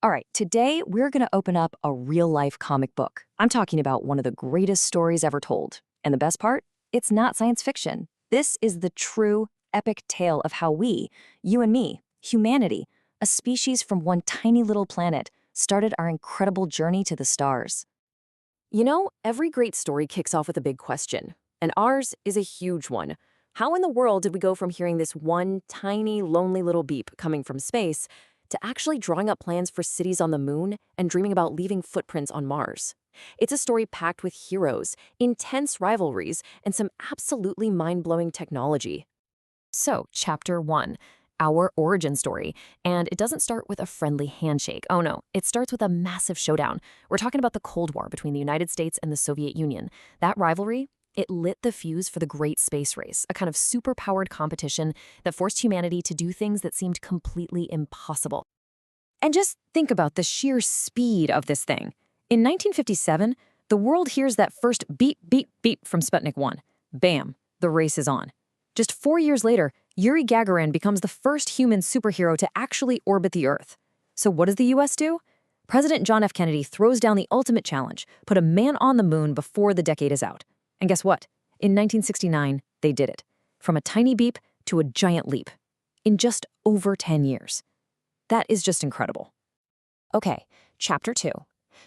All right, today we're going to open up a real-life comic book. I'm talking about one of the greatest stories ever told. And the best part? It's not science fiction. This is the true, epic tale of how we, you and me, humanity, a species from one tiny little planet, started our incredible journey to the stars. You know, every great story kicks off with a big question, and ours is a huge one. How in the world did we go from hearing this one tiny, lonely little beep coming from space to actually drawing up plans for cities on the moon and dreaming about leaving footprints on Mars? It's a story packed with heroes, intense rivalries, and some absolutely mind-blowing technology. So, Chapter 1, our origin story. And it doesn't start with a friendly handshake. Oh no, it starts with a massive showdown. We're talking about the Cold War between the United States and the Soviet Union. That rivalry, it lit the fuse for the Great Space Race, a kind of super-powered competition that forced humanity to do things that seemed completely impossible. And just think about the sheer speed of this thing. In 1957, the world hears that first beep, beep, beep from Sputnik 1. Bam, the race is on. Just 4 years later, Yuri Gagarin becomes the first human superhero to actually orbit the Earth. So what does the US do? President John F. Kennedy throws down the ultimate challenge, put a man on the moon before the decade is out. And guess what? In 1969, they did it. From a tiny beep to a giant leap. In just over 10 years. That is just incredible. Okay, Chapter 2.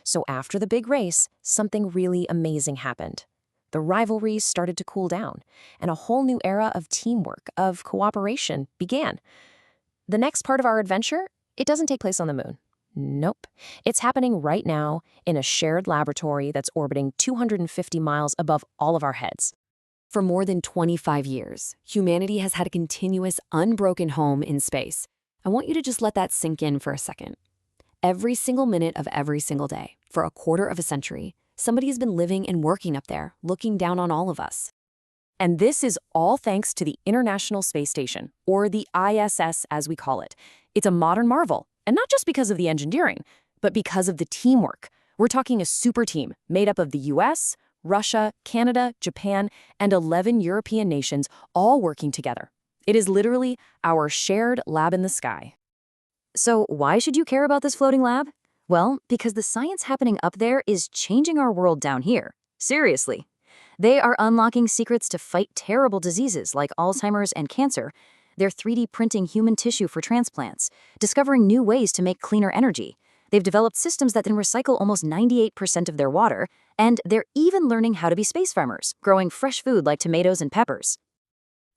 So after the big race, something really amazing happened. The rivalries started to cool down, and a whole new era of teamwork, of cooperation began. The next part of our adventure, it doesn't take place on the moon. Nope. It's happening right now in a shared laboratory that's orbiting 250 miles above all of our heads. For more than 25 years, humanity has had a continuous, unbroken home in space. I want you to just let that sink in for a second. Every single minute of every single day, for a quarter of a century, somebody has been living and working up there, looking down on all of us. And this is all thanks to the International Space Station, or the ISS as we call it. It's a modern marvel, and not just because of the engineering, but because of the teamwork. We're talking a super team made up of the US, Russia, Canada, Japan, and 11 European nations all working together. It is literally our shared lab in the sky. So why should you care about this floating lab? Well, because the science happening up there is changing our world down here. Seriously. They are unlocking secrets to fight terrible diseases like Alzheimer's and cancer. They're 3D printing human tissue for transplants, discovering new ways to make cleaner energy. They've developed systems that can recycle almost 98% of their water, and they're even learning how to be space farmers, growing fresh food like tomatoes and peppers.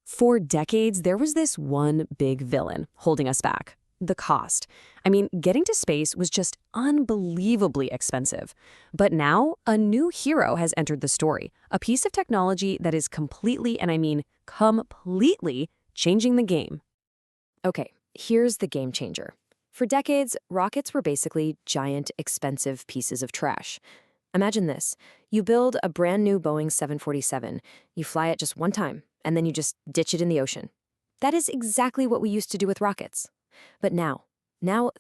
For decades, there was this one big villain holding us back. The cost. I mean, getting to space was just unbelievably expensive. But now, a new hero has entered the story, a piece of technology that is completely, and I mean completely, changing the game. Okay, here's the game changer. For decades, rockets were basically giant, expensive pieces of trash. Imagine this. You build a brand new Boeing 747, you fly it just one time, and then you just ditch it in the ocean. That is exactly what we used to do with rockets. But now,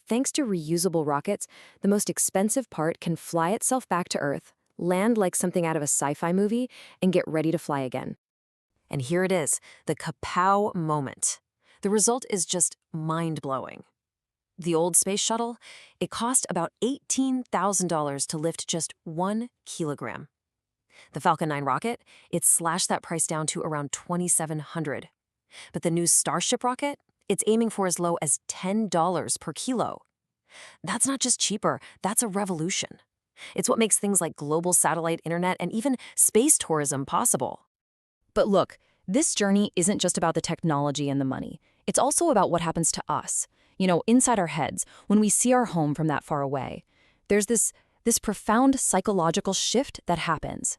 thanks to reusable rockets, the most expensive part can fly itself back to Earth, land like something out of a sci-fi movie, and get ready to fly again. And here it is, the kapow moment. The result is just mind-blowing. The old space shuttle, it cost about $18,000 to lift just 1 kilogram. The Falcon 9 rocket, it slashed that price down to around $2,700. But the new Starship rocket, it's aiming for as low as $10 per kilo. That's not just cheaper, that's a revolution. It's what makes things like global satellite internet and even space tourism possible. But look, this journey isn't just about the technology and the money. It's also about what happens to us. You know, inside our heads, when we see our home from that far away. There's this profound psychological shift that happens.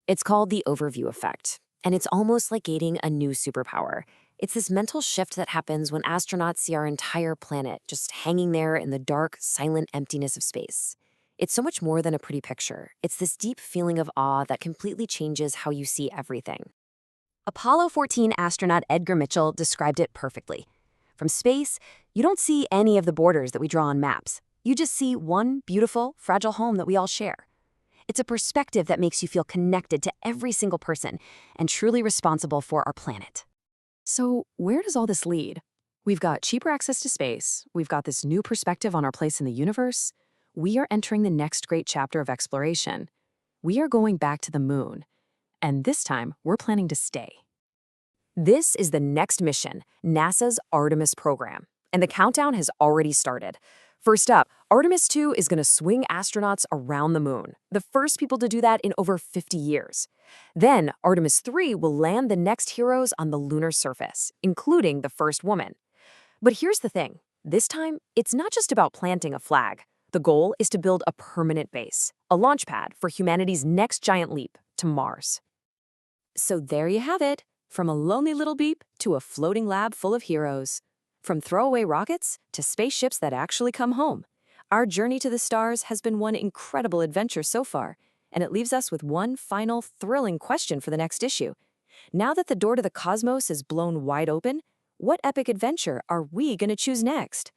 It's called the overview effect, and it's almost like gaining a new superpower. It's this mental shift that happens when astronauts see our entire planet just hanging there in the dark, silent emptiness of space. It's so much more than a pretty picture. It's this deep feeling of awe that completely changes how you see everything. Apollo 14 astronaut Edgar Mitchell described it perfectly. From space, you don't see any of the borders that we draw on maps. You just see one beautiful, fragile home that we all share. It's a perspective that makes you feel connected to every single person and truly responsible for our planet. So where does all this lead? We've got cheaper access to space, we've got this new perspective on our place in the universe. We are entering the next great chapter of exploration. We are going back to the moon, and this time we're planning to stay. This is the next mission, NASA's Artemis program, and the countdown has already started. First up, Artemis 2 is going to swing astronauts around the moon, the first people to do that in over 50 years. Then, Artemis 3 will land the next heroes on the lunar surface, including the first woman. But here's the thing. This time, it's not just about planting a flag. The goal is to build a permanent base, a launch pad for humanity's next giant leap to Mars. So there you have it. From a lonely little beep to a floating lab full of heroes. From throwaway rockets to spaceships that actually come home. Our journey to the stars has been one incredible adventure so far, and it leaves us with one final thrilling question for the next issue. Now that the door to the cosmos is blown wide open, what epic adventure are we going to choose next?